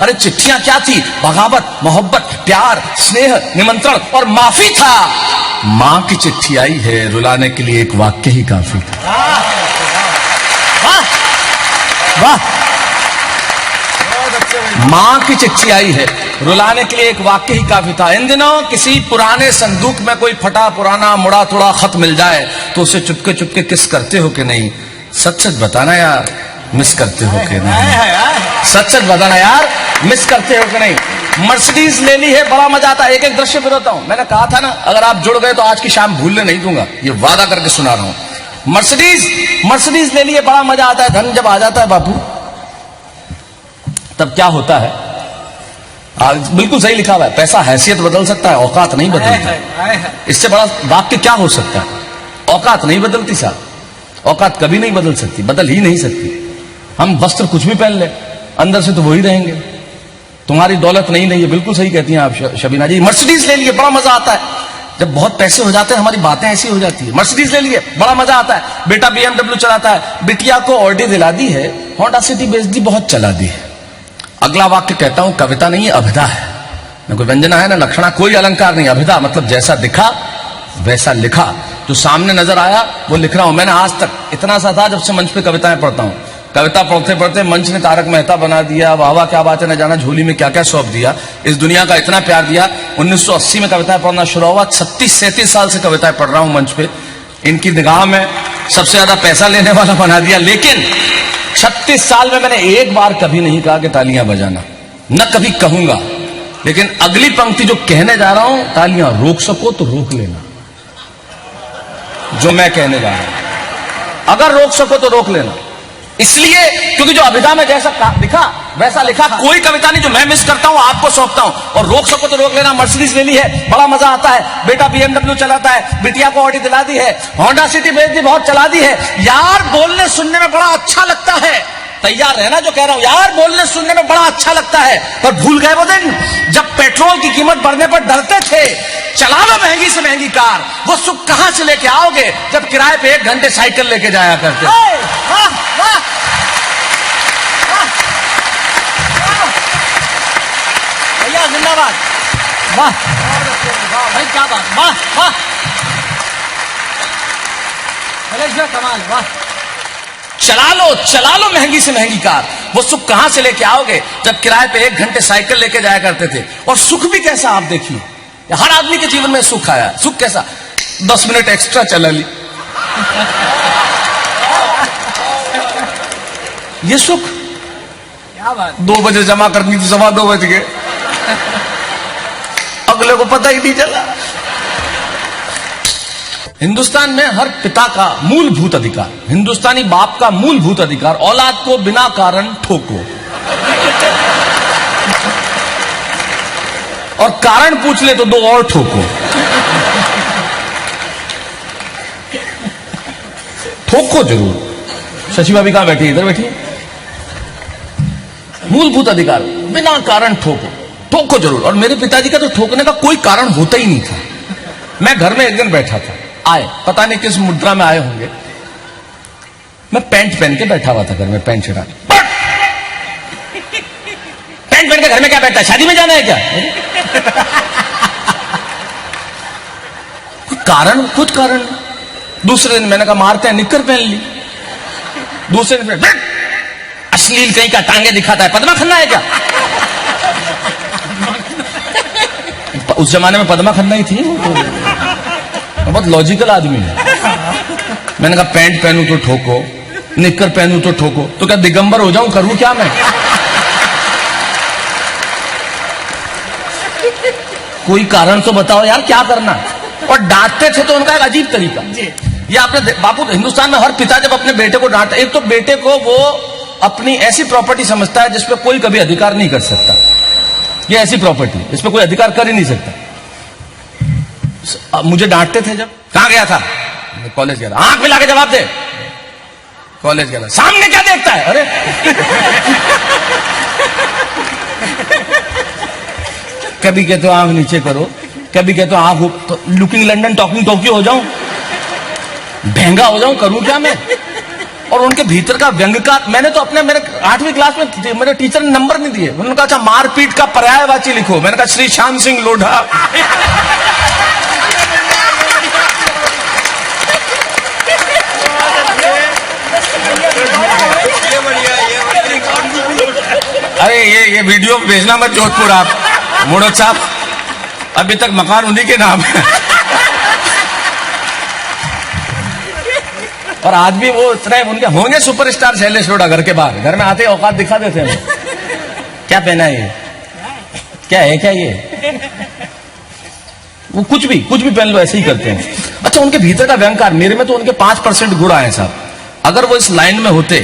अरे चिट्ठियां क्या थी? बगावत, मोहब्बत, प्यार, स्नेह, निमंत्रण और माफी था। मां की चिट्ठी आई है, रुलाने के लिए एक वाक्य ही काफी था। वाह वाह, मां की चिट्ठी आई है, रुलाने के लिए एक वाक्य ही काफी था। इन दिनों किसी पुराने संदूक में कोई फटा पुराना मुड़ा तुड़ा खत मिल जाए तो उसे चुपके चुपके किस करते हो कि नहीं? सच सच बताना यार, मिस करते हो कि नहीं? सच सच बताना यार, मिस करते हो कि नहीं? मर्सिडीज ले ली है, बड़ा मजा आता है। एक एक दृश्य फिरता हूं। मैंने कहा था ना, अगर आप जुड़ गए तो आज की शाम भूलने नहीं दूंगा, ये वादा करके सुना रहा हूं। मर्सिडीज ले ली है, बड़ा मजा आता है। धन जब आ जाता है बापू, तब क्या होता है? बिल्कुल सही लिखा हुआ है, पैसा हैसियत बदल सकता है, औकात नहीं बदलती। इससे बड़ा वाक्य क्या हो सकता है? औकात नहीं बदलती साहब, औकात कभी नहीं बदल सकती, बदल ही नहीं सकती। हम वस्त्र कुछ भी पहन ले, अंदर से तो वही रहेंगे। तुम्हारी दौलत नहीं है, बिल्कुल सही कहती हैं आप शबीना जी। मर्सिडीज ले लिए, बड़ा मजा आता है। जब बहुत पैसे हो जाते हैं हमारी बातें ऐसी हो जाती है। मर्सिडीज ले लिए, बड़ा मजा आता है। बेटा BMW चलाता है, बिटिया को ऑडी दिला दी है, होंडा सिटी बेच दी, बहुत चला दी है। अगला वाक्य कहता हूं, कविता नहीं है, अभिधा है। न कोई व्यंजना है, ना लक्षणा, कोई अलंकार नहीं। अभिधा मतलब जैसा दिखा वैसा लिखा, जो सामने नजर आया वो लिख रहा हूं। मैंने आज तक इतना सा था, जब से मंच पे कविताएं पढ़ता हूं, कविता पढ़ते पढ़ते मंच ने तारक मेहता बना दिया, वाह वाह क्या बात है, न जाना झोली में क्या क्या सौंप दिया, इस दुनिया का इतना प्यार दिया। 1980 में कविताएं पढ़ना शुरू हुआ, 36-37 साल से कविताएं पढ़ रहा हूं मंच पे। इनकी निगाह में सबसे ज्यादा पैसा लेने वाला बना दिया। लेकिन 36 साल में मैंने एक बार कभी नहीं कहा कि तालियां बजाना, न कभी कहूंगा। लेकिन अगली पंक्ति जो कहने जा रहा हूं, तालियां रोक सको तो रोक लेना। जो मैं कहने जा रहा हूं, अगर रोक सको तो रोक लेना। इसलिए क्योंकि जो अभिधा में जैसा लिखा वैसा लिखा। कोई कविता नहीं जो मैं मिस करता हूं आपको सौंपता हूं। और रोक सको तो रोक लेना। मर्सिडीज ले ली है, बड़ा मजा आता है। बेटा BMW चलाता है, बिटिया को ऑडी दिला दी है, होंडा सिटी बेच दी, बहुत चला दी है। यार बोलने सुनने में बड़ा अच्छा लगता है। तैयार रहना जो कह रहा हूं, यार बोलने सुनने में बड़ा अच्छा लगता है। पर भूल गए वो दिन जब पेट्रोल की कीमत बढ़ने पर डरते थे। चला लो महंगी से महंगी कार, वो सुख कहां से लेके आओगे जब किराए पे 1 घंटे साइकिल लेके जाया करते। भैया जिंदाबाद, वाह भाई क्या बात, वाह वाह, कमाल, वाह। चला लो महंगी से महंगी कार, वो सुख कहां से लेके आओगे जब किराए पे 1 घंटे साइकिल लेके जाया करते थे। और सुख भी कैसा आप देखिए, हर आदमी के जीवन में सुख आया। सुख कैसा? 10 मिनट एक्स्ट्रा चला ली, ये सुख। क्या बात, 2 बजे जमा करनी थी, 2:15 बज गए, अगले को पता ही नहीं चला। हिंदुस्तान में हर पिता का मूलभूत अधिकार, हिंदुस्तानी बाप का मूलभूत अधिकार, औलाद को बिना कारण ठोको। और कारण पूछ ले तो 2 और ठोको। ठोको जरूर। शशि भाभी कहां बैठी? इधर बैठी। मूलभूत अधिकार, बिना कारण ठोको, ठोको जरूर। और मेरे पिताजी का तो ठोकने का कोई कारण होता ही नहीं था। मैं घर में एक दिन बैठा था, आए, पता नहीं किस मुद्रा में आए होंगे। मैं पैंट पहन के बैठा हुआ था घर में, पैंट शर्ट। पैंट पहन के घर में क्या बैठा है? शादी में जाना है क्या? कुछ कारण। दूसरे दिन मैंने कहा मारते हैं, निक्कर पहन ली। दूसरे दिन अश्लील कहीं का टांगे दिखाता है, पद्मा खन्ना है क्या? उस जमाने में पद्मा खन्ना ही थी, तो बहुत लॉजिकल आदमी है। मैंने कहा पैंट पहनूं तो ठोको, निक्कर पहनूं तो ठोको, तो क्या दिगंबर हो जाऊं? करूं क्या मैं? कोई कारण तो बताओ यार, क्या करना? और डांटते थे तो उनका एक अजीब तरीका। ये आपने बापू, हिंदुस्तान में हर पिता जब अपने बेटे को डांटता, एक तो बेटे को वो अपनी ऐसी प्रॉपर्टी समझता है जिसपे कोई कभी अधिकार नहीं कर सकता। ये ऐसी प्रॉपर्टी, इस पे कोई अधिकार कर ही नहीं सकता। मुझे डांटते थे जब, कहां गया था? कॉलेज गया था। आंख मिला के जवाब दे। कॉलेज गया था। सामने क्या देखता है? अरे कभी कहते हो आंख नीचे करो, कभी कहते हो आंख तो लुकिंग लंडन टॉकिंग टोक्यो हो जाऊं, महंगा हो जाऊं, करूं क्या मैं? और उनके भीतर का व्यंग का, मैंने तो अपने मेरे 8वीं क्लास में मेरे टीचर ने नंबर नहीं दिए। उन्होंने कहा अच्छा मारपीट का पर्यायवाची लिखो। मैंने कहा श्री श्याम सिंह लोढ़ा। अरे ये वीडियो भेजना मत जोधपुर आप, मोड़क साहब, अभी तक मकान उन्हीं के नाम है। और आज भी वो इतने उनके होंगे सुपरस्टार शैलेश लोढ़ा, घर के बाहर, घर में आते ही औकात दिखा देते हैं। क्या पहना है ये, क्या है क्या ये, वो कुछ भी पहन लो ऐसे ही करते हैं। अच्छा उनके भीतर का व्यंकार, मेरे में तो उनके 5% गुण आए साहब। अगर वो इस लाइन में होते,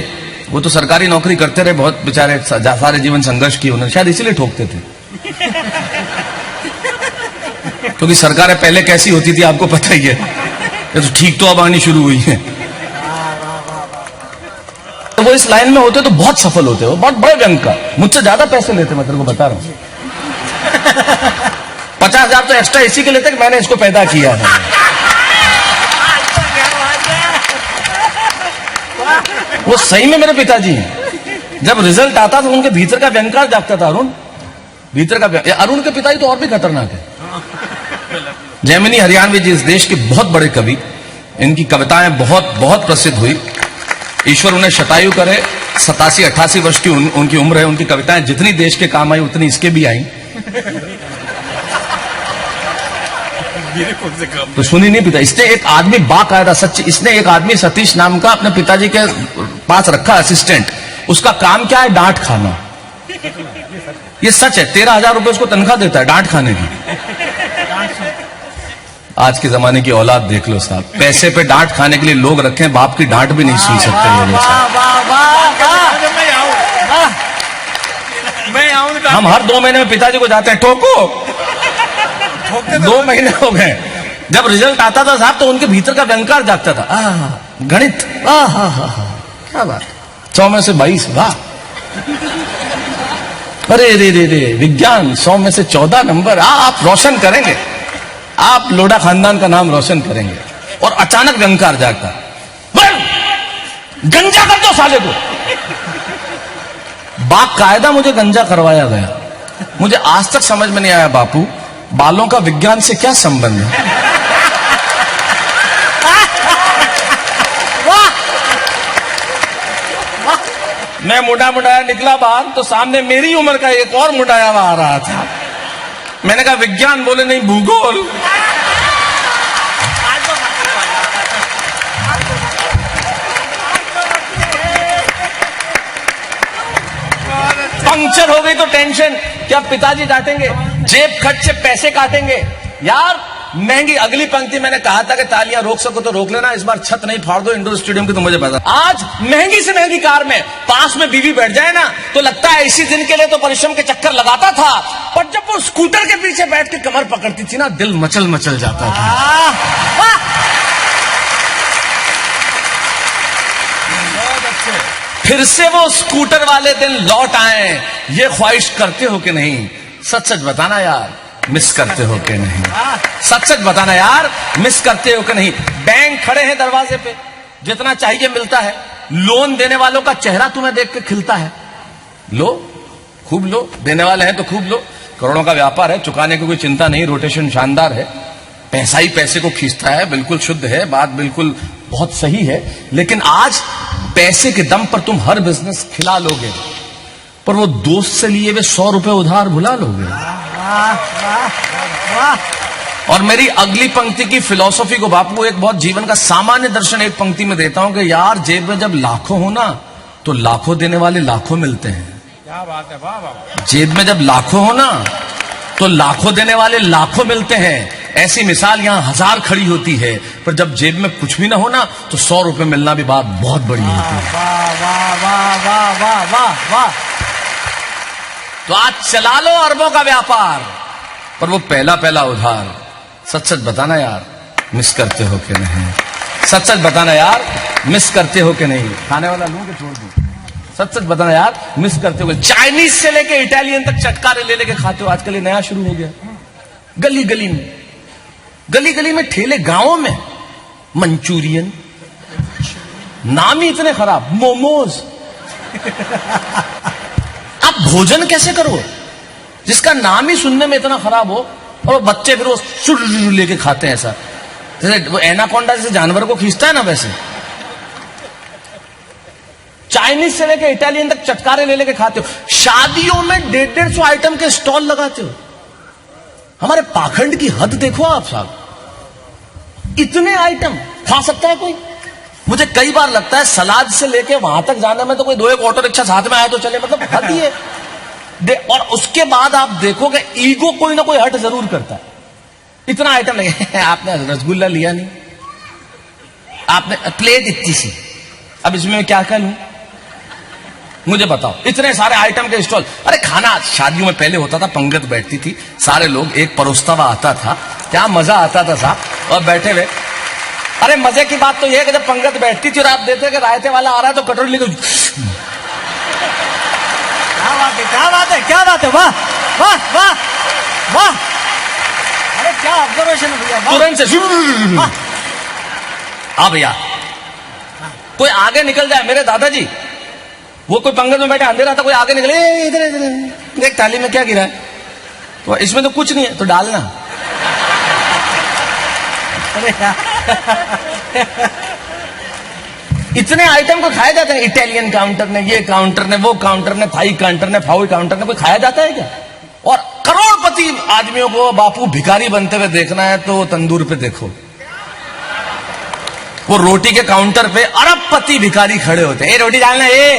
वो तो सरकारी नौकरी करते रहे, बहुत बेचारे सारे जीवन संघर्ष किए उन्होंने, शायद इसीलिए ठोकते थे। क्योंकि सरकारें पहले कैसी होती थी आपको पता ही है, ये तो ठीक तो अब आनी शुरू हुई है। तो वो इस लाइन में होते तो बहुत सफल होते, वो बहुत बड़े व्यंग का, मुझसे ज्यादा पैसे लेते, मैं तेरे को बता रहा हूं। 50,000 तो एक्स्ट्रा इसी के लेते कि मैंने इसको पैदा किया है। वो सही में मेरे पिताजी, जब रिजल्ट आता तो उनके भीतर का व्यंकार जागता था। अरुण, भीतर का अरुण के पिताजी तो और भी खतरनाक है। जैमिनी हरियाणवी जी इस देश के बहुत बड़े कवि, इनकी कविताएं बहुत बहुत प्रसिद्ध हुई। ईश्वर उन्हें शतायु करे, 87-88 वर्ष की उनकी उम्र है। उनकी कविताएं जितनी देश के काम आई उतनी इसके भी आई। तो सुनी नहीं पिता, इसने एक आदमी बाकायदा सच, इसने एक आदमी सतीश नाम का अपने पिताजी के पास रखा असिस्टेंट, उसका काम क्या है, डांट खाना। ये सच है, 13,000 रुपए उसको तनख्वाह देता है डांट खाने की। आज के जमाने की औलाद देख लो साहब, पैसे पे डांट खाने के लिए लोग रखे हैं, बाप की डांट भी नहीं सुन सकते ये लोग। हम हर 2 महीने में पिताजी को जाते हैं, ठोको। 2 महीने हो गए, जब रिजल्ट आता था साहब तो उनके भीतर का व्यंकार जागता था। गणित, क्या बात, 100 में से 22, वाह। अरे रे रे रे, विज्ञान 100 में से 14 नंबर, आप रोशन करेंगे, आप लोढ़ा खानदान का नाम रोशन करेंगे। और अचानक व्यंकार जागता, गंजा कर दो साले को। बाकायदा मुझे गंजा करवाया गया। मुझे आज तक समझ में नहीं आया बापू, बालों का विज्ञान से क्या संबंध है। मैं मुंडाया निकला बाहर तो सामने मेरी उम्र का एक और मुंडाया हुआ आ रहा था। मैंने कहा विज्ञान, बोले नहीं भूगोल। पंक्चर हो गई तो टेंशन, क्या पिताजी डांटेंगे, जेब खर्च से पैसे काटेंगे। यार महंगी, अगली पंक्ति मैंने कहा था कि तालियां रोक सको तो रोक लेना, इस बार छत नहीं फाड़ दो इंडोर स्टेडियम की, तो मुझे पता। आज महंगी से महंगी कार में पास में बीवी बैठ जाए ना तो लगता है इसी दिन के लिए तो परिश्रम के चक्कर लगाता था, पर जब वो स्कूटर के पीछे बैठ के कमर पकड़ती थी ना, दिल मचल मचल जाता था। फिर से वो स्कूटर वाले दिन लौट आए, ये ख्वाहिश करते हो कि नहीं? सच सच बताना यार, मिस करते हो कि नहीं? सच सच बताना यार, मिस करते हो कि नहीं? बैंक खड़े हैं दरवाजे पे, जितना चाहिए मिलता है, लोन देने वालों का चेहरा तुम्हें देख के खिलता है, लो खूब लो, देने वाले हैं तो खूब लो, करोड़ों का व्यापार है, चुकाने की कोई चिंता नहीं, रोटेशन शानदार है, पैसा ही पैसे को खींचता है, बिल्कुल शुद्ध है, बात बिल्कुल बहुत सही है। लेकिन आज पैसे के दम पर तुम हर बिजनेस खिला लोगे, पर वो दोस्त से लिए वे 100 रुपए उधार भुला लोगे। और मेरी अगली पंक्ति की फिलॉसफी को बापू एक बहुत जीवन का सामान्य दर्शन एक पंक्ति में देता हूं कि यार जेब में जब लाखों हो ना तो लाखों देने वाले लाखों मिलते हैं। क्या बात है, वाह वाह। जेब में जब लाखों हो ना तो लाखों देने वाले लाखों मिलते हैं। ऐसी मिसाल यहां 1000 खड़ी होती है, पर जब जेब में कुछ भी ना हो ना तो 100 रुपए मिलना भी बात बहुत बड़ी होती है। वाह वाह वाह वाह वाह वाह वाह। तो आज चला लो अरबों का व्यापार, पर वो पहला पहला उधार, सच सच बताना यार, मिस करते हो कि नहीं? सच सच बताना यार, मिस करते हो कि नहीं? खाने वाला लूं कि छोड़ दूं? सच सच बताना यार, मिस करते हो? चाइनीज से लेके इटालियन तक चटकारे ले लेके खाते हो। आजकल ये नया शुरू हो गया, गली गली में, गली गली में ठेले, गांवों में मंचूरियन, नाम ही इतने खराब, मोमोज। आप भोजन कैसे करो जिसका नाम ही सुनने में इतना खराब हो, और बच्चे फिर वो शुरू लेके खाते हैं ऐसा, जैसे वो एनाकोंडा जैसे जानवर को खींचता है ना वैसे। चाइनीज से लेके इटालियन तक चटकारे ले लेके खाते हो। शादियों में 150 आइटम के स्टॉल लगाते हो। हमारे पाखंड की हद देखो आप साहब, इतने आइटम खा सकता है कोई? मुझे कई बार लगता है सलाद से लेके वहां तक जाने में तो कोई 2-1 ऑटो रिक्शा साथ में आए तो चले, मतलब हद ही है। और उसके बाद आप देखोगे ईगो कोई ना कोई हट जरूर करता है। इतना आइटम लगे, आपने रसगुल्ला लिया नहीं, आपने प्लेट इतनी सी, अब इसमें मैं क्या क्या लूं? मुझे बताओ, इतने सारे आइटम के स्टॉल। अरे खाना शादियों में पहले होता था, पंगत बैठती थी, सारे लोग, एक परोसता हुआ आता था, क्या मजा आता था साहब, और बैठे हुए। अरे मजे की बात तो यह है कि जब पंगत बैठती थी और आप देखते कि रायते वाला आ रहा है तो कटोरी लेकर, क्या बात है, क्या बात है, क्या बात है, वाह वाह वाह वाह, अरे क्या ऑब्जर्वेशन है भैया, तुरंत से हाँ भैया, कोई आगे निकल जाए। मेरे दादाजी, वो कोई पंगत में बैठे, अंधेरा था, कोई आगे निकले, इधर इधर देख थाली में क्या गिरा है, तो इसमें तो कुछ नहीं है, तो डालना। इतने आइटम को खाया जाता है। इटालियन काउंटर ने, ये काउंटर ने, वो काउंटर ने, थाई काउंटर ने, फाउई काउंटर ने, कोई खाया जाता है क्या? और करोड़पति आदमियों को बापू भिखारी बनते हुए देखना है तो तंदूर पे देखो, वो रोटी के काउंटर पे अरबपति भिखारी खड़े होते हैं, रोटी डालना ये।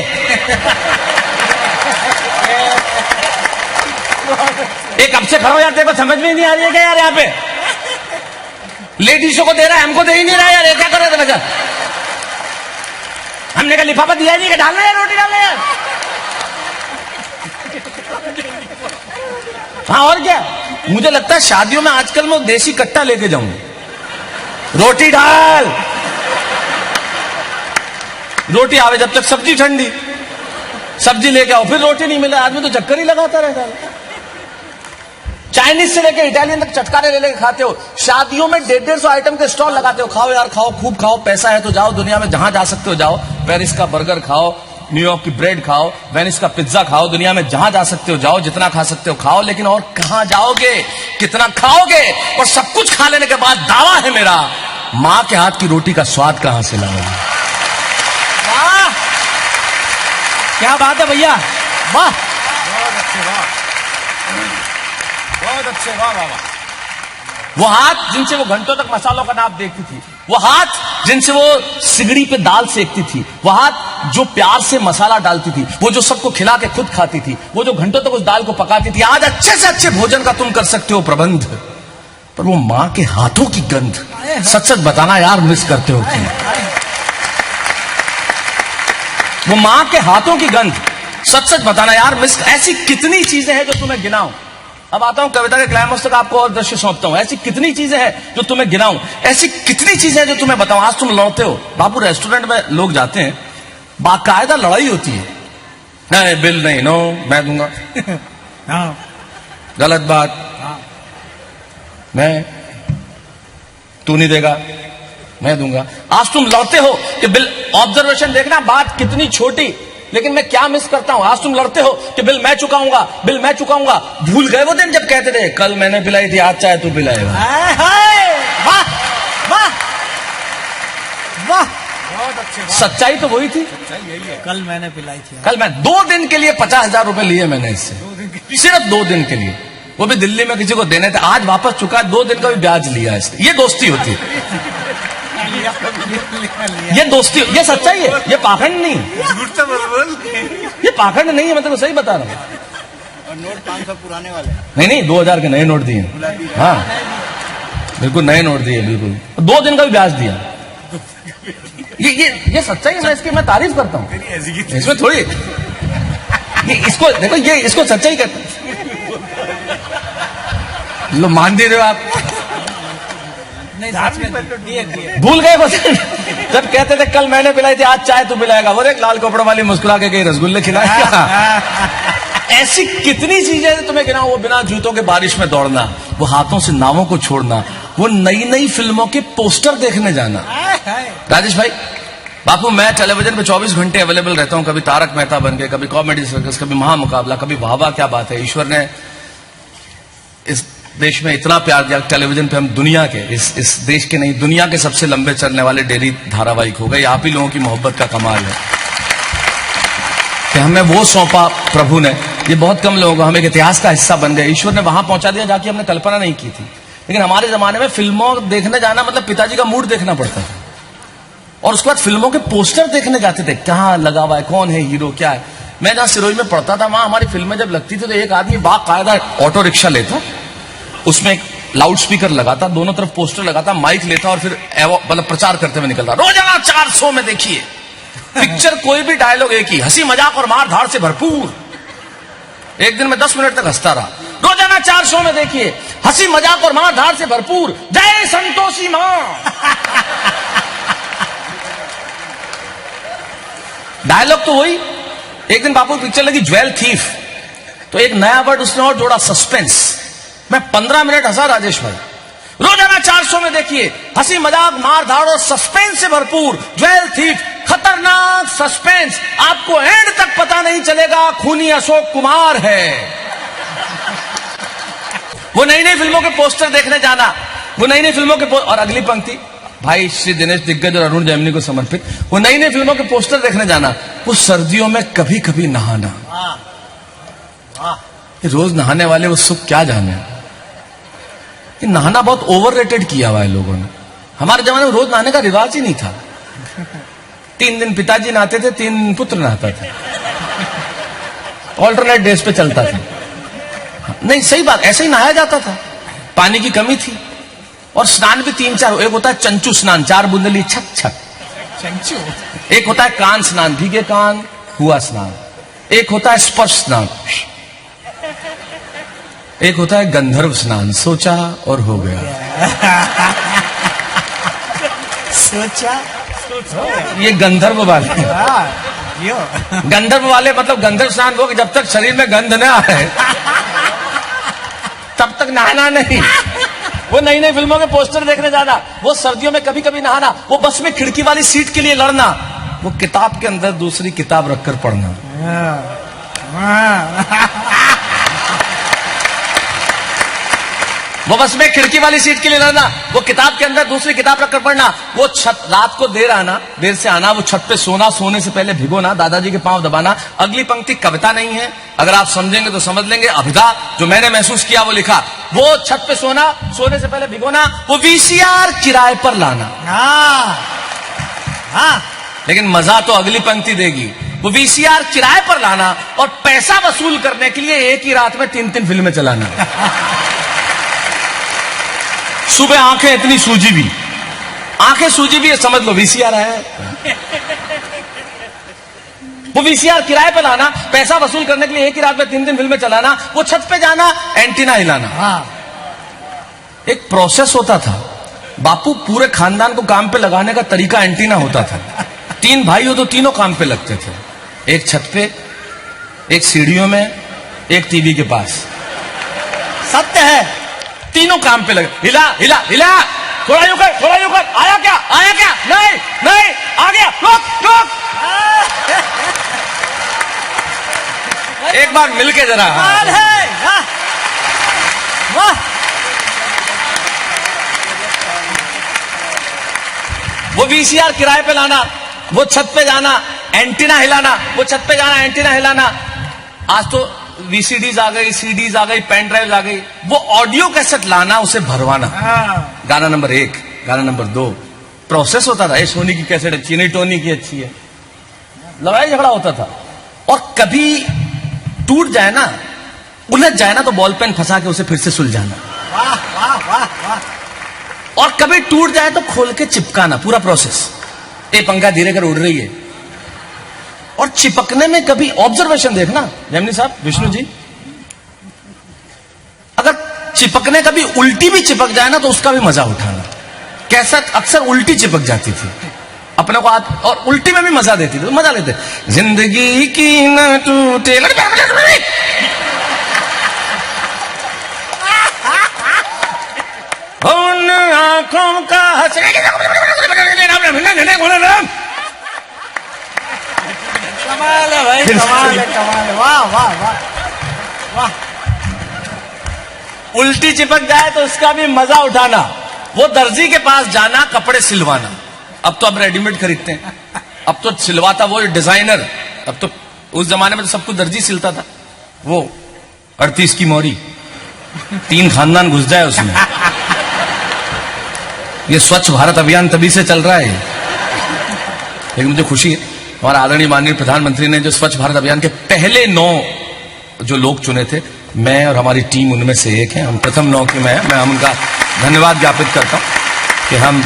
एक कब से खड़ा हो यार, तेरे को समझ में नहीं आ रही है क्या यार? यहाँ पे लेडीजों को दे रहा है, हमको दे ही नहीं रहा यार, ये क्या कर रहे थे बच्चा? हमने कहा लिफाफा दिया नहीं कि डालना है, रोटी डालना यार। हाँ और क्या, मुझे लगता है शादियों में आजकल मैं देसी कट्टा लेके जाऊंगा, रोटी डाल, रोटी आवे जब तक सब्जी ठंडी, सब्जी लेके आओ फिर रोटी नहीं मिले, आदमी तो चक्कर ही लगाता रहता है। चाइनीज से लेके इटालियन तक चटकारे ले लेके खाते हो। शादियों में 150 आइटम के स्टॉल लगाते हो। खाओ यार, खाओ, खूब खाओ, पैसा है तो जाओ, दुनिया में जहां जा सकते हो जाओ। पेरिस का बर्गर खाओ, न्यूयॉर्क की ब्रेड खाओ, वेनिस का पिज्जा खाओ, दुनिया में जहां जा सकते हो जाओ, जितना खा सकते हो खाओ, लेकिन और कहां जाओगे, कितना खाओगे? और सब कुछ खा लेने के बाद दावा है मेरा, मां के हाथ की रोटी का स्वाद कहां से लाओगे? वाह, क्या बात है भैया, वाह, बहुत अच्छे, वाह, बहुत अच्छे, वाह वाह वाह। वो हाथ जिनसे वो घंटों तक मसालों का नाप देखती थी, वो हाथ जिनसे वो सिगड़ी पे दाल सेकती थी, वो हाथ जो प्यार से मसाला डालती थी, वो जो सबको खिला के खुद खाती थी, वो जो घंटों तक उस दाल को पकाती थी। आज अच्छे से अच्छे भोजन का तुम कर सकते हो प्रबंध, पर वो मां के हाथों की गंध, सच सच बताना यार, मिस करते हो तुम? वो मां के हाथों की गंध, सच सच बताना यार, मिस। ऐसी कितनी चीजें हैं जो तुम्हें गिनाऊं? अब आता हूं कविता के क्लाइमेक्स तक, आपको और दृश्य सौंपता हूं। ऐसी कितनी चीजें हैं जो तुम्हें गिनाऊं, ऐसी कितनी चीजें हैं जो तुम्हें बताऊं। आज तुम लड़ते हो बाबू, रेस्टोरेंट में लोग जाते हैं, बाकायदा लड़ाई होती है, नहीं बिल नहीं, नो मैं दूंगा, गलत बात, मैं, तू नहीं देगा, मैं दूंगा। आज तुम लड़ते हो कि बिल, ऑब्जर्वेशन देखना, बात कितनी छोटी, लेकिन मैं क्या मिस करता हूं। आज तुम लड़ते हो कि बिल मैं चुकाऊंगा, बिल मैं चुकाऊंगा। भूल गए वो दिन जब कहते थे कल मैंने पिलाई थी, आज चाहे तू पिलाएगा। वाह वाह वाह, बहुत अच्छे। सच्चाई तो वही थी, कल मैंने पिलाई थी, कल मैं 2 दिन के लिए 50,000 रुपए लिए मैंने इससे, सिर्फ 2 दिन के लिए, वो भी दिल्ली में किसी को देने थे, आज वापस चुका, 2 दिन का भी ब्याज लिया इसने। ये दोस्ती होती है, ये दोस्ती, ये सच्चाई है, ये पाखंड नहीं, ये पाखंड नहीं है, मैं तेरे को सही बता रहा हूँ। और नोट 500 पुराने वाले, नहीं 2000 के नए नोट दिए, हाँ बिल्कुल नए नोट दिए, बिल्कुल 2 दिन का भी ब्याज दिया। ये सच्चाई है, मैं इसकी मैं तारीफ करता हूँ, इसमें थोड़ी, ये इसको देखो, ये इसको सच्चाई कहते हैं। लो मान दे रहे हो आप, भूल गए वो जब कहते थे कल मैंने पिलाई थी, आज चाय तू पिलाएगा। वो एक लाल कपड़ों वाली मुस्कुरा के गई, रसगुल्ले खिलाएगा। ऐसी कितनी चीजें तुम्हें गिनाऊं, वो बिना जूतों के बारिश में दौड़ना, वो हाथों से नावों को छोड़ना, वो नई नई फिल्मों के पोस्टर देखने जाना। राजेश भाई, बापू मैं टेलीविजन पे 24 घंटे अवेलेबल रहता हूं, कभी तारक मेहता बन के, कभी कॉमेडी सर्कस, कभी महामुकाबला, कभी वाह वाह क्या बात है। ईश्वर ने इस देश में इतना प्यार दिया, टेलीविजन पे हम दुनिया के इस देश के नहीं दुनिया के सबसे लंबे चलने वाले डेली धारावाहिक हो गए। आप ही लोगों की मोहब्बत का कमाल है कि हमें वो सौंपा प्रभु ने। ये बहुत कम लोगों को, हम एक इतिहास का हिस्सा बन गए। ईश्वर ने वहां पहुंचा दिया जाके हमने कल्पना नहीं की थी। लेकिन हमारे जमाने में फिल्मों देखने जाना मतलब पिताजी का मूड देखना पड़ता था, और उसके बाद फिल्मों के पोस्टर देखने जाते थे, कहाँ लगा हुआ है, कौन है हीरो, क्या है। मैं जहां सिरोही में पढ़ता था, वहां हमारी फिल्में जब लगती थी तो एक आदमी बाकायदा ऑटो रिक्शा लेता, उसमें एक लाउड स्पीकर लगाता, दोनों तरफ पोस्टर लगाता, माइक लेता और फिर मतलब प्रचार करते हुए निकलता, रोजाना 400 में देखिए। पिक्चर कोई भी डायलॉग एक ही, हंसी मजाक और मार धाड़ से भरपूर। एक दिन में 10 मिनट तक हंसता रहा। रोजाना 400 में देखिए, हंसी मजाक और मार धाड़ से भरपूर, जय संतोषी मां। डायलॉग तो वही। एक दिन बापू पिक्चर लगी ज्वेल थीफ, तो एक नया वर्ड उसने और जोड़ा, सस्पेंस। मैं 15 मिनट हंसा राजेश भाई। रोजाना 400 में देखिए, हंसी मजाक मार धाड़ और सस्पेंस से भरपूर, ज्वेल थीफ, खतरनाक सस्पेंस, आपको एंड तक पता नहीं चलेगा खूनी अशोक कुमार है। वो नई नई फिल्मों के पोस्टर देखने जाना, वो नई नई फिल्मों के और अगली पंक्ति भाई श्री दिनेश दिग्गज और अरुण जैमिनी को समर्पित, वो नई नई फिल्मों के पोस्टर देखने जाना, वो सर्दियों में कभी कभी नहाना। रोज नहाने वाले वो सुख क्या जाने। कि नहाना बहुत ओवररेटेड किया हुआ है लोगों ने। हमारे जमाने में रोज नहाने का रिवाज ही नहीं था। 3 दिन पिताजी नहाते थे, 3 दिन पुत्र नहाता था, ऑल्टरनेट डेज पे चलता था। नहीं सही बात, ऐसे ही नहाया जाता था, पानी की कमी थी। और स्नान भी 3-4, एक होता है चंचू स्नान, 4 बूंदली छक छक चंचू, एक होता है कान स्नान, भीगे कान हुआ स्नान, एक होता है स्पर्श स्नान, एक होता है गंधर्व स्नान, सोचा और हो गया। सोचा ये गंधर्व वाले, यो गंधर्व वाले मतलब गंधर्व स्नान वो कि जब तक शरीर में गंध न आए तब तक नहाना नहीं। वो नई नई फिल्मों के पोस्टर देखने जाना, वो सर्दियों में कभी कभी नहाना, वो बस में खिड़की वाली सीट के लिए लड़ना, वो किताब के अंदर दूसरी किताब रखकर पढ़ना। वो बस में खिड़की वाली सीट के लिए लड़ना, वो किताब के अंदर दूसरी किताब रखकर पढ़ना, वो छत रात को देर से आना, वो छत पे सोना, सोने से पहले भिगोना, दादाजी के पांव दबाना। अगली पंक्ति कविता नहीं है, अगर आप समझेंगे तो समझ लेंगे, अभिधा जो मैंने महसूस किया वो लिखा। वो छत पे सोना, सोने से पहले भिगोना, वो वीसीआर किराए पर लाना। लेकिन मजा तो अगली पंक्ति देगी, वो वीसीआर किराए पर लाना और पैसा वसूल करने के लिए एक ही रात में 3-3 फिल्में चलाना। सुबह आंखें इतनी सूजी भी, आंखें सूजी भी है, समझ लो वीसीआर है। वो वीसीआर किराए पे लाना, पैसा वसूल करने के लिए एक ही रात में 3-3 फिल्में चलाना, वो छत पे जाना, एंटीना हिलाना। एक प्रोसेस होता था। बापू पूरे खानदान को काम पे लगाने का तरीका एंटीना होता था। 3 भाई हो तो तीनों काम पे लगते थे, एक छत पे, एक सीढ़ियों में, एक टीवी के पास। सत्य है, तीनों काम पे लगे। हिला हिला हिला, थोड़ा यूं कर, थोड़ा यूं कर, आया क्या, आया क्या, नहीं नहीं आ गया, रुक रुक। एक बार मिलके जरा। वाह, वो वीसीआर किराए पे लाना, वो छत पे जाना, एंटीना हिलाना, वो छत पे जाना, एंटीना हिलाना। आज तो वीसीडीज आ गई, सीडीज आ गई, पेन ड्राइव आ गई, वो ऑडियो कैसेट लाना, उसे भरवाना। गाना नंबर 1, गाना नंबर 2, प्रोसेस होता था। ये सोनी की कैसेट अच्छी नहीं, टोनी की अच्छी है, लड़ाई झगड़ा होता था। और कभी टूट जाए ना, उलझ जाए ना, तो बॉल पेन फंसा के उसे फिर से सुलझाना। वाह वाह वाह वाह। और कभी टूट जाए तो खोल के चिपकाना, पूरा प्रोसेस। ये पंखा धीरे कर उड़ रही है, और चिपकने में कभी ऑब्जर्वेशन देखना जैमिनी साहब, विष्णु जी, अगर चिपकने कभी उल्टी भी चिपक जाए ना तो उसका भी मजा उठाना। कैसेट अक्सर उल्टी चिपक जाती थी अपने को, और उल्टी में भी मजा देती थी, तो मजा लेते। जिंदगी की न टूटे उन आंखों का कमाल है भाई, कमाल है, कमाल है, वाह वाह वाह वाह। उल्टी चिपक जाए तो उसका भी मजा उठाना, वो दर्जी के पास जाना कपड़े सिलवाना। अब तो अब रेडीमेड खरीदते हैं, अब तो सिलवाता वो डिजाइनर। अब तो उस जमाने में तो सब कुछ दर्जी सिलता था। वो 38 की मोरी, 3 खानदान घुस जाए उसमें। ये स्वच्छ भारत अभियान तभी से चल रहा है। लेकिन मुझे खुशी है, हमारा आदरणीय माननीय प्रधानमंत्री ने जो स्वच्छ भारत अभियान के पहले 9 जो लोग चुने थे, मैं और हमारी टीम उनमें से एक है। हम प्रथम 9 के मैं हम उनका धन्यवाद ज्ञापित करता हूं कि हम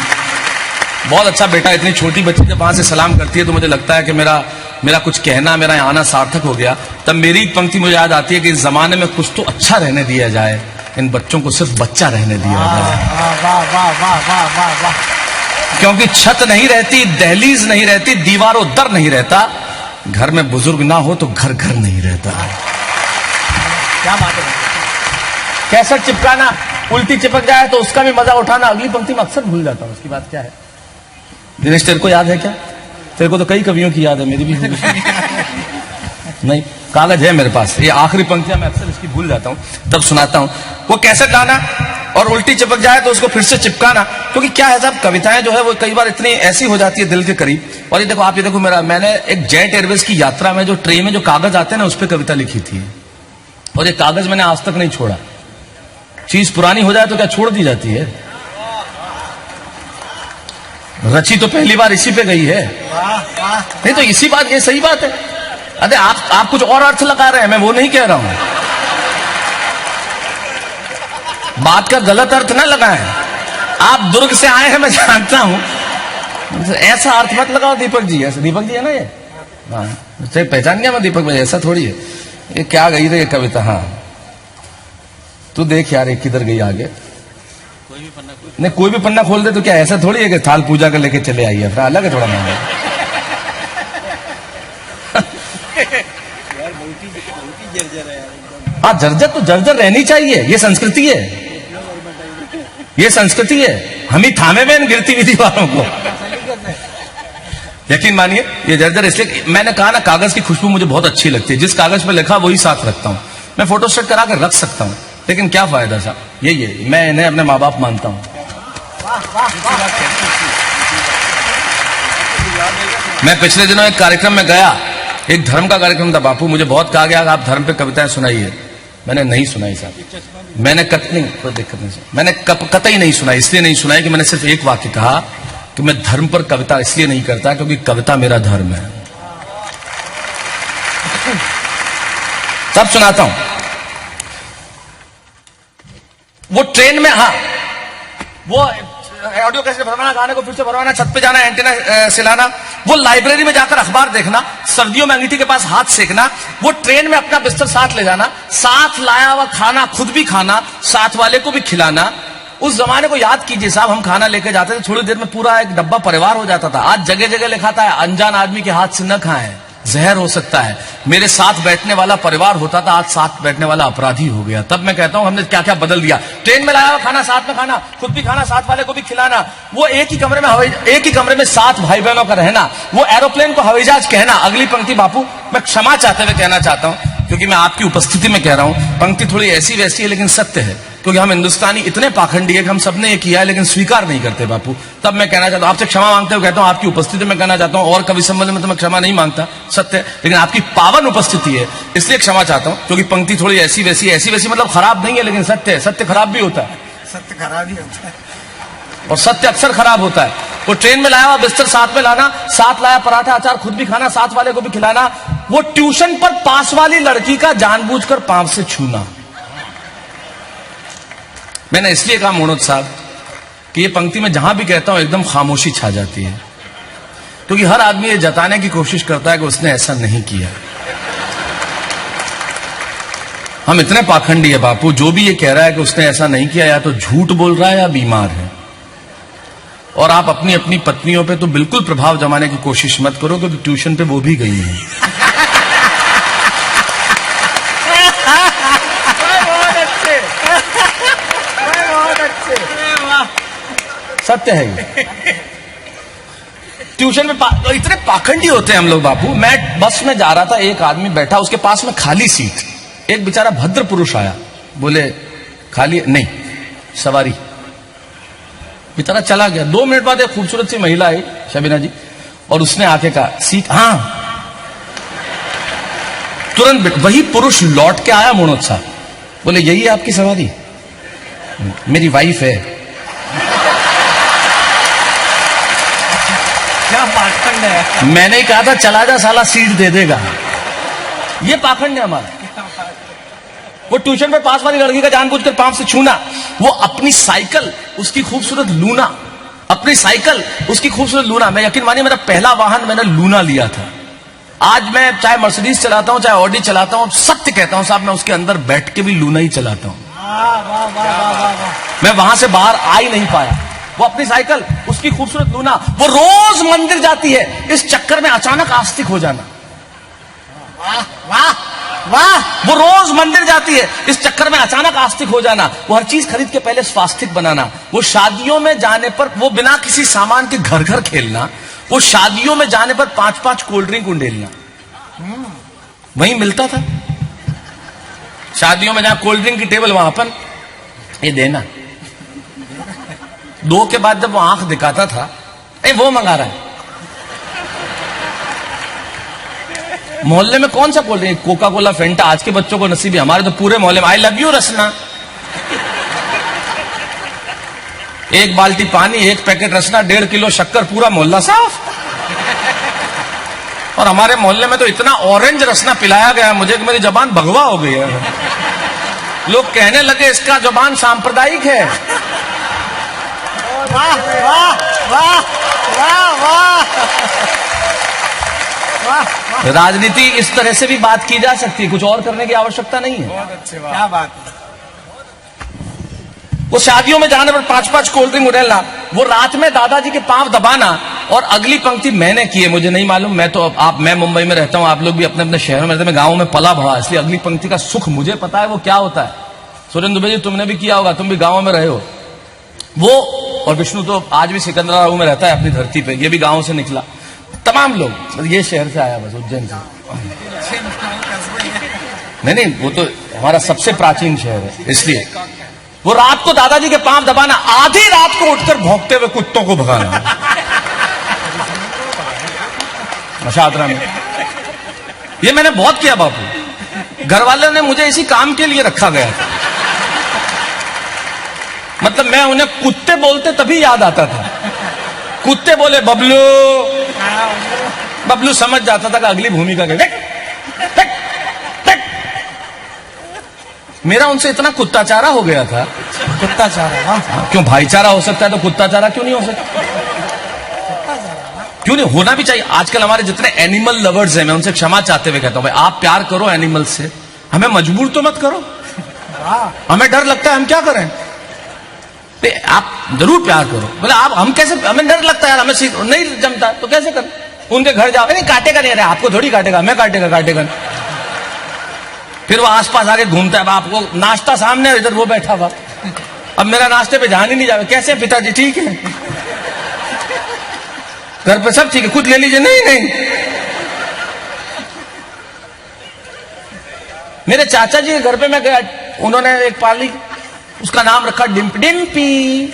बहुत अच्छा बेटा। इतनी छोटी बच्ची जब वहां से सलाम करती है तो मुझे लगता है कि मेरा कुछ कहना, मेरा यहाँ आना सार्थक हो गया। तब मेरी एक पंक्ति मुझे याद आती है कि इस जमाने में कुछ तो अच्छा रहने दिया जाए, इन बच्चों को सिर्फ बच्चा रहने दिया जाए। वाह वाह वाह वाह वाह वाह वाह। क्योंकि छत नहीं रहती, दहलीज नहीं रहती, दीवारों दर नहीं रहता, घर में बुजुर्ग ना हो तो घर घर नहीं रहता। क्या बात है। कैसेट चिपकाना, उल्टी चिपक जाए तो उसका भी मजा उठाना। अगली पंक्ति में अक्सर भूल जाता हूं उसकी बात क्या है। दिनेश तेरे को याद है क्या? तेरे को तो कई कवियों की याद है, मेरी भी नहीं। कागज है मेरे पास, ये आखिरी पंक्तियां मैं अक्सर इसकी भूल जाता हूं, तब सुनाता हूं। वो कैसेट लाना और उल्टी चिपक जाए तो उसको फिर से चिपकाना। क्योंकि क्या है साहब, कविताएं जो है वो कई बार इतनी ऐसी हो जाती है दिल के करीब। और ये देखो, आप ये देखो, मैंने एक जेट एयरवेज की यात्रा में जो ट्रेन में जो कागज आते हैं ना, उस पर कविता लिखी थी। और ये कागज मैंने आज तक नहीं छोड़ा। चीज पुरानी हो जाए तो क्या छोड़ दी जाती है? रची तो पहली बार इसी पे गई है। नहीं तो इसी बात, ये सही बात है। अरे आप कुछ और अर्थ लगा रहे हैं, मैं वो नहीं कह रहा हूं। बात का गलत अर्थ ना लगाएं। आप दुर्ग से आए हैं, मैं जानता हूं, ऐसा अर्थ मत लगाओ। दीपक जी, ऐसा दीपक जी है ना ये, हाँ पहचान गया मैं दीपक भाई, ऐसा थोड़ी है। ये क्या गई रे ये कविता? हाँ तू देख यार, एक किधर गई आगे। नहीं, कोई भी पन्ना खोल दे तो क्या ऐसा थोड़ी है कि थाल पूजा कर लेके चले आइए, फिर अलग है थोड़ा मामला। हाँ, जर्जर तो जर्जर रहनी चाहिए, ये संस्कृति है, ये संस्कृति है। हम ही थामे में गिरती हुई दीवारों को। यकीन मानिए, ये जर्जर इसलिए मैंने कहा ना, कागज की खुशबू मुझे बहुत अच्छी लगती है। जिस कागज पे लिखा वही साथ रखता हूं। मैं फोटोस्टेट करा कर रख सकता हूं, लेकिन क्या फायदा साहब। यही है, मैं इन्हें अपने माँ बाप मानता हूं। मैं पिछले दिनों एक कार्यक्रम में गया, एक धर्म का कार्यक्रम था बापू। मुझे बहुत कहा गया आप धर्म पे कविताएं सुनाइए। मैंने नहीं सुनाई साहब, मैंने नहीं, कोई दिक्कत नहीं, मैंने कतई नहीं सुनाई। इसलिए नहीं सुनाई कि मैंने सिर्फ एक वाक्य कहा कि मैं धर्म पर कविता इसलिए नहीं करता क्योंकि कविता मेरा धर्म है। सब सुनाता हूं। वो ट्रेन में, हाँ, वो ऑडियो कैसे भरवाना, गाने को फिर से भरवाना, छत पे जाना, एंटीना सिलाना, वो लाइब्रेरी में जाकर अखबार देखना, सर्दियों में अंगीठी के पास हाथ सेकना, वो ट्रेन में अपना बिस्तर साथ ले जाना, साथ लाया हुआ खाना खुद भी खाना, साथ वाले को भी खिलाना। उस जमाने को याद कीजिए साहब, हम खाना लेके जाते थे, थोड़ी देर में पूरा एक डब्बा परिवार हो जाता था। आज जगह जगह लिखा था अनजान आदमी के हाथ से न खाएं, जहर हो सकता है। मेरे साथ बैठने वाला परिवार होता था, आज साथ बैठने वाला अपराधी हो गया। तब मैं कहता हूं हमने क्या क्या बदल दिया। ट्रेन में लाया हुआ खाना साथ में खाना, खुद भी खाना, साथ वाले को भी खिलाना, वो एक ही कमरे में 7 भाई बहनों का रहना, वो एरोप्लेन को हवाई जहाज कहना। अगली पंक्ति बापू मैं क्षमा चाहते हुए कहना चाहता हूं, क्योंकि मैं आपकी उपस्थिति में कह रहा हूं, पंक्ति थोड़ी ऐसी वैसी है लेकिन सत्य है। क्योंकि हम हिंदुस्तानी इतने पाखंडी है कि हम सबने ये किया है लेकिन स्वीकार नहीं करते बापू। तब मैं कहना चाहता हूं, आपसे क्षमा मांगते हुए कहता हूं, आपकी उपस्थिति में कहना चाहता हूं, और कवि सम्मेलन में तो मैं क्षमा नहीं मांगता, सत्य है, लेकिन आपकी पावन उपस्थिति है इसलिए क्षमा चाहता हूं। क्योंकि पंक्ति थोड़ी ऐसी वैसी मतलब खराब नहीं है, लेकिन सत्य है। सत्य खराब भी होता है, सत्य खराब ही होता है, और सत्य अक्सर खराब होता है। वो ट्रेन में लाया हुआ बिस्तर साथ में लाना, साथ लाया पराठा अचार खुद भी खाना, साथ वाले को भी खिलाना, वो ट्यूशन पर पास वाली लड़की का जानबूझकर पांव से छूना। मैंने इसलिए कहा मनोज साहब कि ये पंक्ति में जहां भी कहता हूं एकदम खामोशी छा जाती है, क्योंकि हर आदमी ये जताने की कोशिश करता है कि उसने ऐसा नहीं किया। हम इतने पाखंडी है बापू, जो भी ये कह रहा है कि उसने ऐसा नहीं किया या तो झूठ बोल रहा है या बीमार है। और आप अपनी अपनी पत्नियों पे तो बिल्कुल प्रभाव जमाने की कोशिश मत करो, क्योंकि ट्यूशन पे वो भी गई है। सत्य है ये। ट्यूशन में तो इतने पाखंडी होते हैं हम लोग बापू। मैं बस में जा रहा था, एक आदमी बैठा, उसके पास में खाली सीट, एक बेचारा भद्र पुरुष आया, बोले खाली नहीं, सवारी। बेचारा चला गया। 2 मिनट बाद एक खूबसूरत सी महिला आई, शबीना जी, और उसने आके कहा सीट, हाँ। तुरंत वही पुरुष लौट के आया मुनोद साहब, बोले यही है आपकी सवारी? मेरी वाइफ है। क्या पाखंड है। मैंने कहा था चला जा साला, सीट दे देगा। ये पाखंड है हमारा। वो ट्यूशन में पास वाली लड़की का जानबूझकर पांव से छूना, वो अपनी साइकिल उसकी खूबसूरत लूना, अपनी साइकिल उसकी खूबसूरत लूना। मैं यकीन मानिए, मेरा पहला वाहन मैंने लूना लिया था। आज मैं चाहे मर्सिडीज चलाता हूं, चाहे ऑडी चलाता हूं, सत्य कहता हूं साहब, मैं उसके अंदर बैठ के भी लूना ही चलाता हूं। मैं वहां से बाहर आ ही नहीं पाया। वो अपनी साइकिल उसकी खूबसूरत लूना, वो रोज मंदिर जाती है, इस चक्कर में अचानक आस्तिक हो जाना। वाह वाह वाह। वो रोज मंदिर जाती है, इस चक्कर में अचानक आस्तिक हो जाना। वो हर चीज खरीद के पहले स्वास्तिक बनाना। वो शादियों में जाने पर वो बिना किसी सामान के घर घर खेलना। वो शादियों में जाने पर 5-5 कोल्ड ड्रिंक उंडेलना। वहीं मिलता था शादियों में, जहां कोल्ड ड्रिंक की टेबल, वहां पर ये देना। 2 के बाद जब वो आंख दिखाता था, वो मंगा रहा है। मोहल्ले में कौन सा कोल्ड ड्रिंक? कोका कोला, फेंटा। आज के बच्चों को नसीब है, हमारे तो पूरे मोहल्ले में आई लव यू रसना। 1 बाल्टी पानी, 1 पैकेट रसना, 1.5 किलो शक्कर, पूरा मोहल्ला साफ। और हमारे मोहल्ले में तो इतना ऑरेंज रसना पिलाया गया मुझे कि मेरी जबान भगवा हो गई है। लोग कहने लगे इसका जबान सांप्रदायिक है। वाह वाह वाह वाह वाह वाह। राजनीति इस तरह से भी बात की जा सकती है, कुछ और करने की आवश्यकता नहीं है। बहुत अच्छे, क्या बात है। वो शादियों में जाने पर 5-5 कोल्ड ड्रिंक उड़ेलना, वो रात में दादाजी के पांव दबाना, और अगली पंक्ति मैंने की है, मुझे नहीं मालूम। मैं मुंबई में रहता हूं, आप लोग भी अपने अपने शहरों में रहते हैं, मैं गांव में पला बढ़ा, इसलिए अगली पंक्ति का सुख मुझे पता है वो क्या होता है। सुरेंद्र दुबे जी, तुमने भी किया होगा, तुम भी गांव में रहे हो। वो और विष्णु तो आज भी सिकंदराबाद में रहता है अपनी धरती पे, ये भी गांव से निकला। तमाम लोग, ये शहर से आया बस, उज्जैन से। नहीं, वो तो हमारा सबसे प्राचीन शहर है, इसलिए। वो रात को दादाजी के पांव दबाना, आधी रात को उठकर भौंकते हुए कुत्तों को भगाना मशादरा में। ये मैंने बहुत किया बापू। घर वालों ने मुझे इसी काम के लिए रखा गया था। मतलब मैं उन्हें कुत्ते बोलते तभी याद आता था। कुत्ते बोले बबलू, बबलू समझ जाता था कि अगली भूमिका के। मेरा उनसे इतना कुत्ताचारा हो गया था। कुत्ताचारा? हाँ। क्यों? भाईचारा हो सकता है तो कुत्ताचारा क्यों नहीं हो सकता? क्यों नहीं होना भी चाहिए। आजकल हमारे जितने एनिमल लवर्स हैं, मैं उनसे क्षमा चाहते हुए कहता हूं, भाई आप प्यार करो एनिमल से, हमें मजबूर तो मत करो। हमें डर लगता है, हम क्या करें? आप जरूर प्यार करो। बोले आप, हम कैसे, हमें डर लगता है यार, हमें नहीं जमता तो कैसे करें? उनके घर जाओ, नहीं काटेगा नहीं, अरे आपको थोड़ी काटेगा, मैं काटेगा। फिर वो आसपास आके घूमता है, आपको नाश्ता सामने, इधर वो बैठा हुआ, अब मेरा नाश्ते पे ध्यान ही नहीं जावे। कैसे पिताजी? ठीक है, घर पे सब ठीक है, खुद ले लीजिए। नहीं, मेरे चाचा जी के घर पे मैं गया, उन्होंने एक पाली, उसका नाम रखा डिम्पी।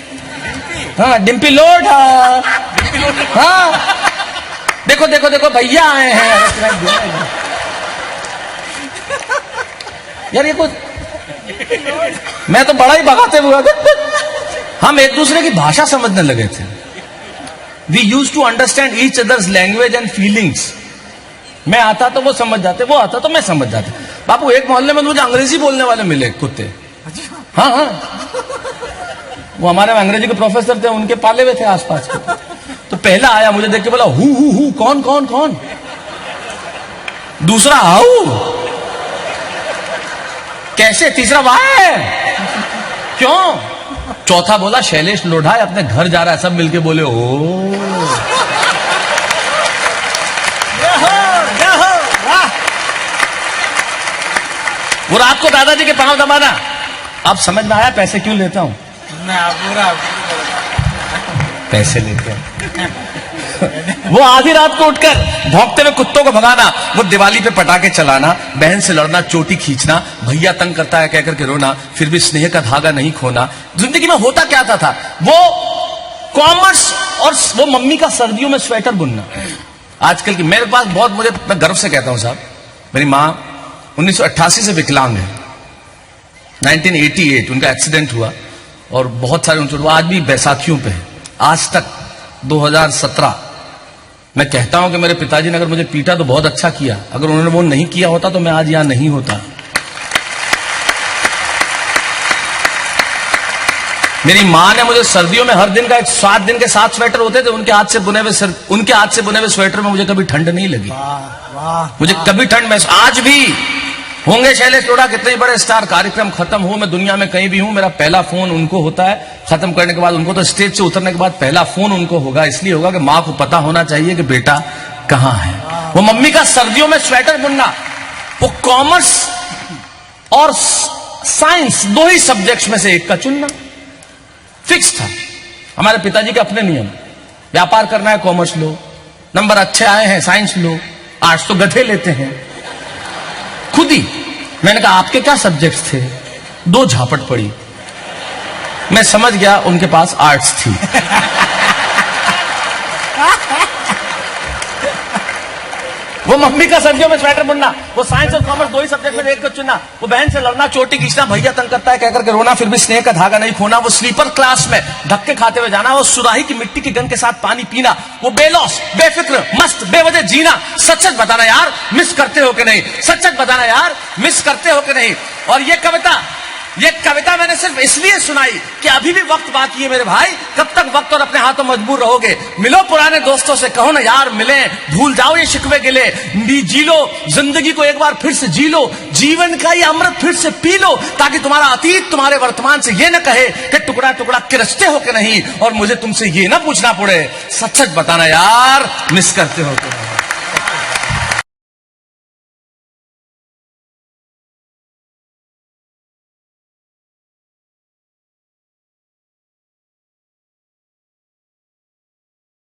हाँ, डिम्पी लोड। हाँ, देखो भैया आए हैं। यार ये कुछ, मैं तो बड़ा ही भगाते हुए, हम एक दूसरे की भाषा समझने लगे थे। We use to understand each others language and feelings. मैं आता तो वो समझ जाते, वो आता तो मैं समझ जाते। बापू एक मोहल्ले में मुझे अंग्रेजी बोलने वाले मिले कुत्ते। हाँ, वो हमारे अंग्रेजी के प्रोफेसर थे, उनके पाले हुए थे आसपास के। तो पहला आया, मुझे देख के बोला हु, कौन। दूसरा हाउ, कैसे? तीसरा वाह, क्यों? चौथा बोला शैलेश लोढ़ा अपने घर जा रहा है। सब मिलके बोले ओ। वो रात को दादाजी के पांव दबाना, अब समझ में आया पैसे क्यों लेता हूं? पूरा पैसे लेते हैं। वो आधी रात को उठकर भौंकते हुए कुत्तों को भगाना, वो दिवाली पे पटाखे चलाना, बहन से लड़ना, चोटी खींचना, भैया तंग करता है कहकर के रोना, फिर भी स्नेह का धागा नहीं खोना। जिंदगी में होता क्या था वो कॉमर्स और वो मम्मी का सर्दियों में स्वेटर बुनना। आजकल की मेरे पास बहुत, मैं गर्व से कहता हूं साहब, मेरी मां 1988 से विकलांग है। 1988 उनका एक्सीडेंट हुआ और बहुत सारे उनके, आज भी बैसाखियों पे है। आज तक 2017 मैं कहता हूं कि मेरे पिताजी ने अगर मुझे पीटा तो बहुत अच्छा किया, अगर उन्होंने वो नहीं किया होता तो मैं आज यहां नहीं होता। मेरी मां ने मुझे सर्दियों में हर दिन का 7 दिन के 7 स्वेटर होते थे, उनके हाथ से बुने हुए स्वेटर में मुझे कभी ठंड नहीं लगी। मुझे कभी ठंड महसूस, आज भी होंगे शैलेश टोडा कितने बड़े स्टार, कार्यक्रम खत्म हो, मैं दुनिया में कहीं भी हूं, मेरा पहला फोन उनको होता है, खत्म करने के बाद उनको, तो स्टेज से उतरने के बाद पहला फोन उनको होगा। इसलिए होगा कि मां को पता होना चाहिए कि बेटा कहां है। वो मम्मी का सर्दियों में स्वेटर बुनना, वो कॉमर्स और साइंस 2 ही सब्जेक्ट्स में से एक का चुनना फिक्स था। हमारे पिताजी के अपने नियम, व्यापार करना है कॉमर्स लो, नंबर अच्छे आए हैं साइंस लो, आर्ट्स तो गधे लेते हैं। खुद ही मैंने कहा आपके क्या सब्जेक्ट्स थे? 2 झापट पड़ी, मैं समझ गया उनके पास आर्ट्स थी। वो मम्मी का सर्दियों में स्वेटर बुनना, वो साइंस और कॉमर्स 2 ही सब्जेक्ट में एक को चुनना, वो बहन से लड़ना, चोटी खींचना, भैया तंग करता है कहकर के रोना, फिर भी स्नेह का धागा नहीं खोना, वो स्लीपर क्लास में धक्के खाते हुए जाना, वो सुराही की मिट्टी की गंध के साथ पानी पीना, वो बेलौस, बेफिक्र, मस्त, बेवजह जीना। सच सच बताना यार मिस करते हो कि नहीं? सच सच बताना यार मिस करते हो कि नहीं? और ये कविता मैंने सिर्फ इसलिए सुनाई कि अभी भी वक्त बाकी है मेरे भाई। कब तक वक्त और अपने हाथों मजबूर रहोगे? मिलो पुराने दोस्तों से, कहो ना यार मिले, भूल जाओ ये शिकवे गिले, जी लो जिंदगी को एक बार फिर से जी लो, जीवन का ये अमृत फिर से पी लो, ताकि तुम्हारा अतीत तुम्हारे वर्तमान से ये न कहे कि टुकड़ा टुकड़ा किरचते हो कि नहीं, और मुझे तुमसे ये ना पूछना पड़े। सच सच बताना यार मिस करते हो कि नहीं?